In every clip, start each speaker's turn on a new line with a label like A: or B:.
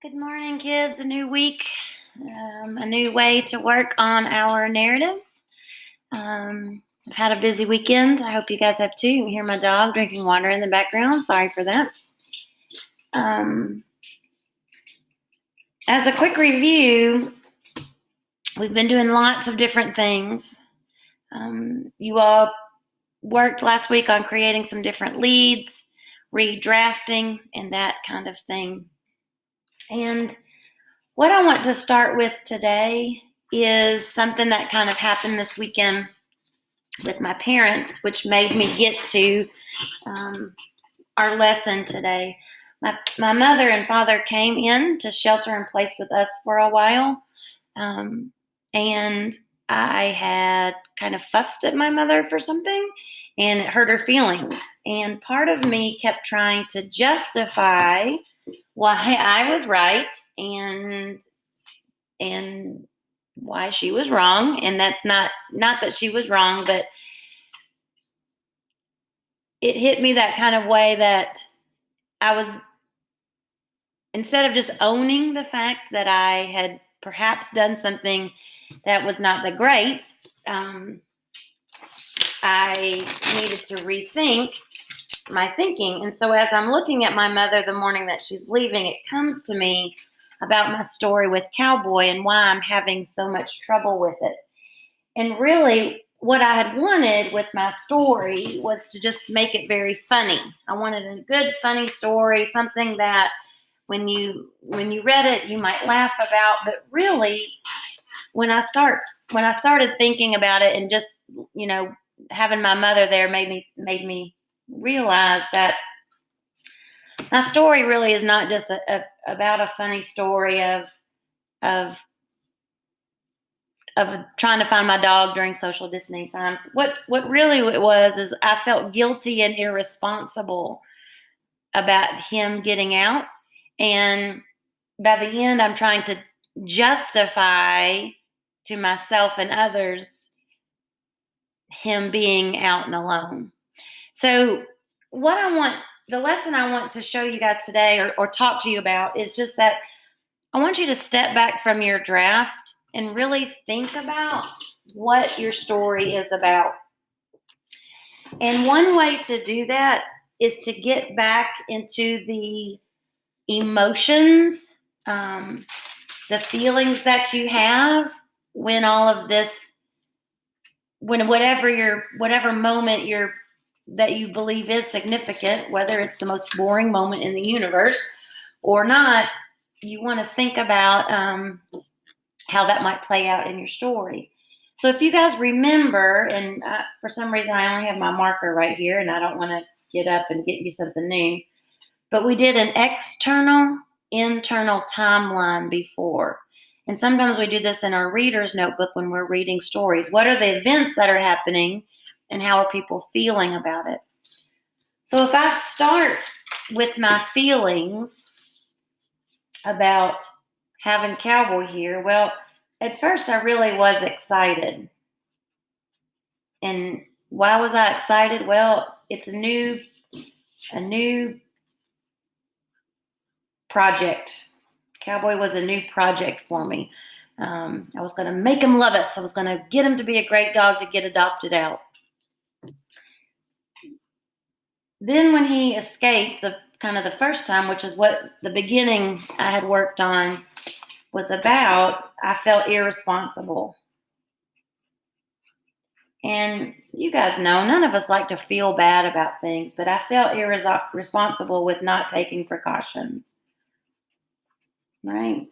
A: Good morning, kids. A new week, a new way to work on our narratives. I've had a busy weekend. I hope you guys have too. You can hear my dog drinking water in the background. Sorry for that. As a quick review, we've been doing lots of different things. You all worked last week on creating some different leads, redrafting, and that kind of thing. And what I want to start with today is something that kind of happened this weekend with my parents, which made me get to our lesson today. My mother and father came in to shelter in place with us for a while, and I had kind of fussed at my mother for something, and it hurt her feelings. And part of me kept trying to justify why I was right and why she was wrong. And that's not that she was wrong, but it hit me that kind of way that I was, instead of just owning the fact that I had perhaps done something that was not that great, I needed to rethink my thinking. And so as I'm looking at my mother the morning that she's leaving, it comes to me about my story with Cowboy and why I'm having so much trouble with it. And really, what I had wanted with my story was to just make it very funny. I wanted a good, funny story, something that when you read it, you might laugh about. But really, when I started thinking about it and just, having my mother there made me realize that my story really is not just about a funny story of trying to find my dog during social distancing times. What really it was is I felt guilty and irresponsible about him getting out. And by the end, I'm trying to justify to myself and others him being out and alone. So the lesson I want to show you guys today or talk to you about is just that I want you to step back from your draft and really think about what your story is about. And one way to do that is to get back into the emotions, the feelings that you have when all of this, when whatever moment that you believe is significant, whether it's the most boring moment in the universe or not, you want to think about how that might play out in your story. So if you guys remember, and for some reason I only have my marker right here, and I don't want to get up and get you something new, but we did an external, internal timeline before. And sometimes we do this in our reader's notebook when we're reading stories. What are the events that are happening, and how are people feeling about it? So if I start with my feelings about having Cowboy here, well, at first I really was excited. And why was I excited? Well, it's a new project. Cowboy was a new project for me. I was going to make him love us. I was going to get him to be a great dog to get adopted out. Then when he escaped, the first time, which is what the beginning I had worked on was about, I felt irresponsible. And you guys know, none of us like to feel bad about things, but I felt irresponsible with not taking precautions. Right?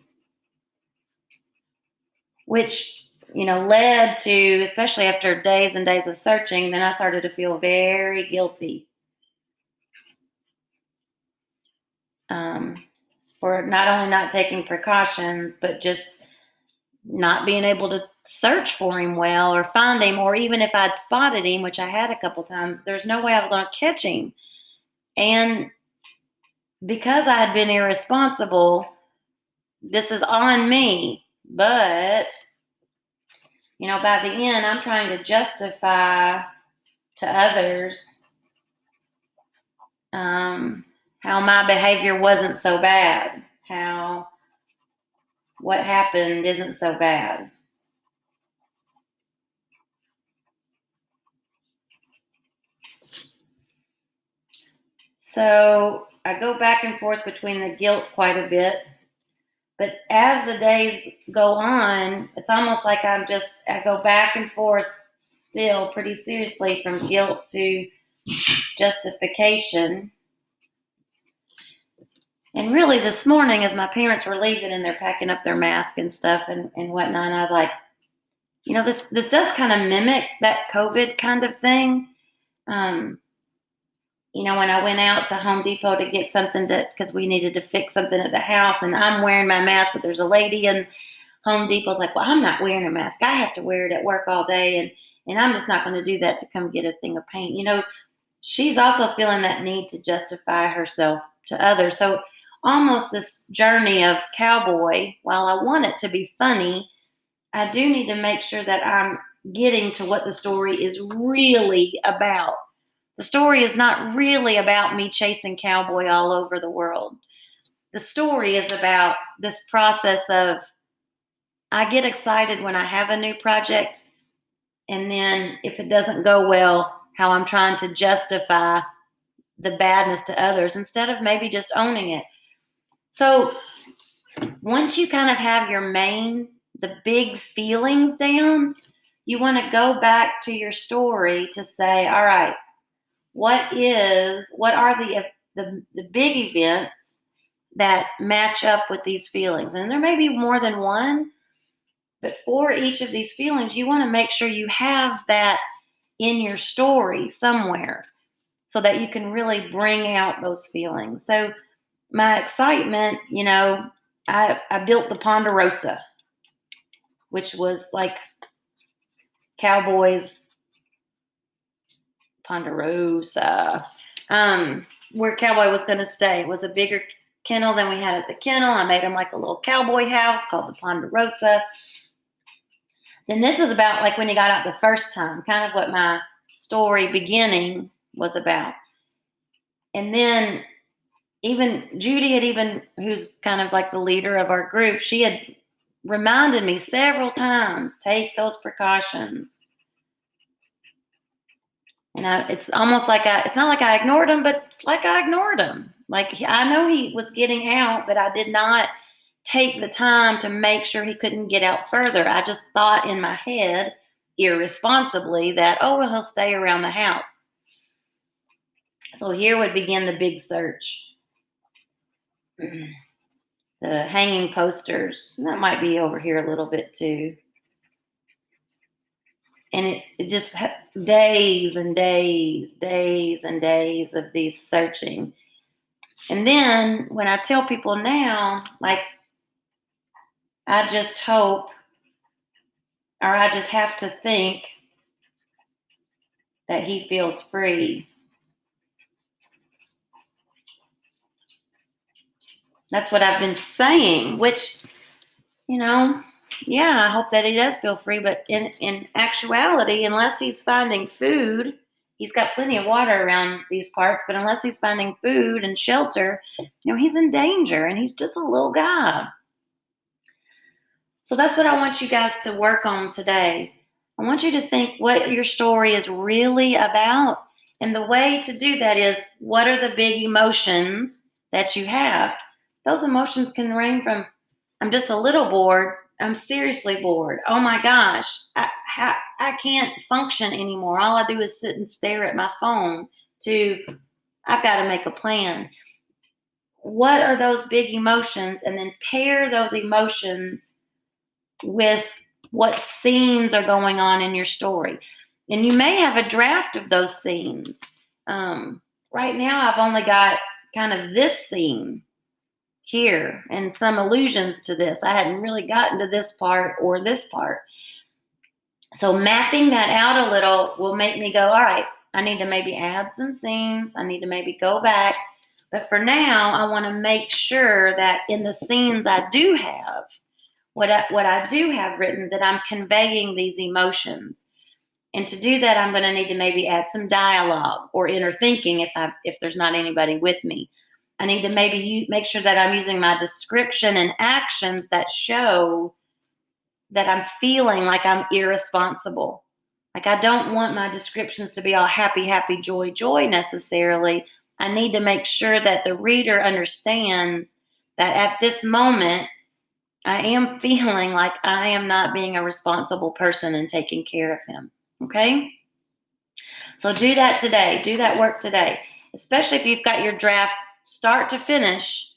A: Which, led to, especially after days and days of searching, then I started to feel very guilty. For not only not taking precautions, but just not being able to search for him well or find him, or even if I'd spotted him, which I had a couple times, there's no way I was going to catch him. And because I had been irresponsible, this is on me. But, by the end, I'm trying to justify to others how my behavior wasn't so bad, how what happened isn't so bad. So I go back and forth between the guilt quite a bit. But as the days go on, it's almost like I go back and forth still pretty seriously from guilt to justification. And really, this morning, as my parents were leaving and they're packing up their mask and stuff and whatnot, I was like, this does kind of mimic that COVID kind of thing. Um, when I went out to Home Depot to get something because we needed to fix something at the house, and I'm wearing my mask, but there's a lady in Home Depot's like, well, I'm not wearing a mask. I have to wear it at work all day, and I'm just not going to do that to come get a thing of paint. She's also feeling that need to justify herself to others. So almost this journey of cowboy, while I want it to be funny, I do need to make sure that I'm getting to what the story is really about. The story is not really about me chasing cowboy all over the world. The story is about this process of I get excited when I have a new project, and then if it doesn't go well, how I'm trying to justify the badness to others instead of maybe just owning it. So once you kind of have the big feelings down, you want to go back to your story to say, all right, what are the big events that match up with these feelings? And there may be more than one, but for each of these feelings, you want to make sure you have that in your story somewhere so that you can really bring out those feelings. So my excitement, I built the Ponderosa, which was like Cowboys Ponderosa, where Cowboy was going to stay. It was a bigger kennel than we had at the kennel. I made him like a little cowboy house called the Ponderosa. Then this is about like when he got out the first time, kind of what my story beginning was about. And then even Judy who's kind of like the leader of our group, she had reminded me several times, take those precautions. And it's almost like it's not like I ignored him, but it's like I ignored him. Like I know he was getting out, but I did not take the time to make sure he couldn't get out further. I just thought in my head, irresponsibly, that, oh, well, he'll stay around the house. So here would begin the big search. The hanging posters. That might be over here a little bit too. And it just days and days of these searching. And then when I tell people now, like, I just hope, or I just have to think that he feels free. That's what I've been saying, which, I hope that he does feel free. But in actuality, unless he's finding food, he's got plenty of water around these parts, but unless he's finding food and shelter, he's in danger, and he's just a little guy. So that's what I want you guys to work on today. I want you to think what your story is really about. And the way to do that is, what are the big emotions that you have? Those emotions can range from, I'm just a little bored, I'm seriously bored, oh my gosh, I can't function anymore, all I do is sit and stare at my phone, to I've got to make a plan. What are those big emotions? And then pair those emotions with what scenes are going on in your story. And you may have a draft of those scenes. Right now, I've only got kind of this scene here and some allusions to this. I hadn't really gotten to this part or this part. So mapping that out a little will make me go, all right, I need to maybe add some scenes. I need to maybe go back. But for now, I want to make sure that in the scenes I do have, what I do have written, that I'm conveying these emotions. And to do that, I'm going to need to maybe add some dialogue or inner thinking if there's not anybody with me. I need to maybe make sure that I'm using my description and actions that show that I'm feeling like I'm irresponsible. Like, I don't want my descriptions to be all happy, happy, joy, joy necessarily. I need to make sure that the reader understands that at this moment, I am feeling like I am not being a responsible person and taking care of him. Okay? So do that today. Do that work today. Especially if you've got your draft start to finish,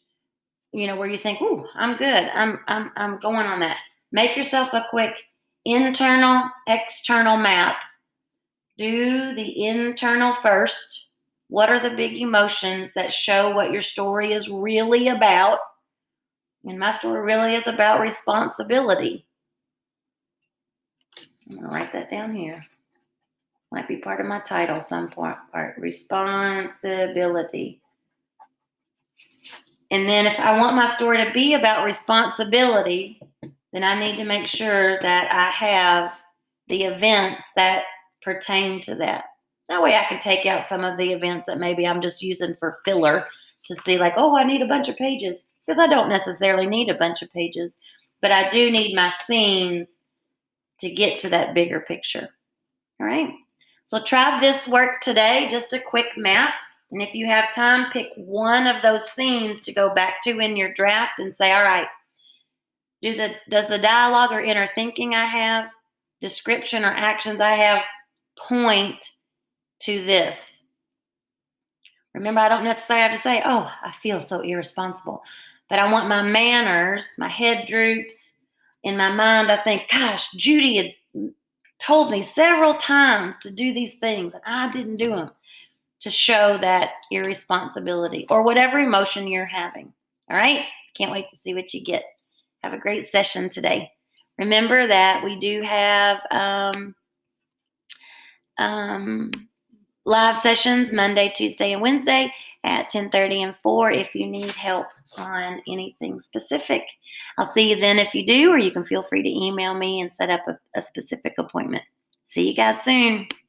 A: where you think, "Ooh, I'm good. I'm going on that." Make yourself a quick internal, external map. Do the internal first. What are the big emotions that show what your story is really about? And my story really is about responsibility. I'm going to write that down here. Might be part of my title, some part. Responsibility. And then if I want my story to be about responsibility, then I need to make sure that I have the events that pertain to that. That way I can take out some of the events that maybe I'm just using for filler to see, like, oh, I need a bunch of pages. Because I don't necessarily need a bunch of pages, but I do need my scenes to get to that bigger picture. All right? So try this work today, just a quick map. And if you have time, pick one of those scenes to go back to in your draft and say, all right, does the dialogue or inner thinking I have, description or actions I have point to this? Remember, I don't necessarily have to say, oh, I feel so irresponsible. But I want my manners, my head droops. In my mind, I think, gosh, Judy had told me several times to do these things, and I didn't do them, to show that irresponsibility or whatever emotion you're having. All right? Can't wait to see what you get. Have a great session today. Remember that we do have live sessions Monday, Tuesday, and Wednesday at 10:30 and 4 if you need help on anything specific. I'll see you then if you do, or you can feel free to email me and set up a specific appointment. See you guys soon.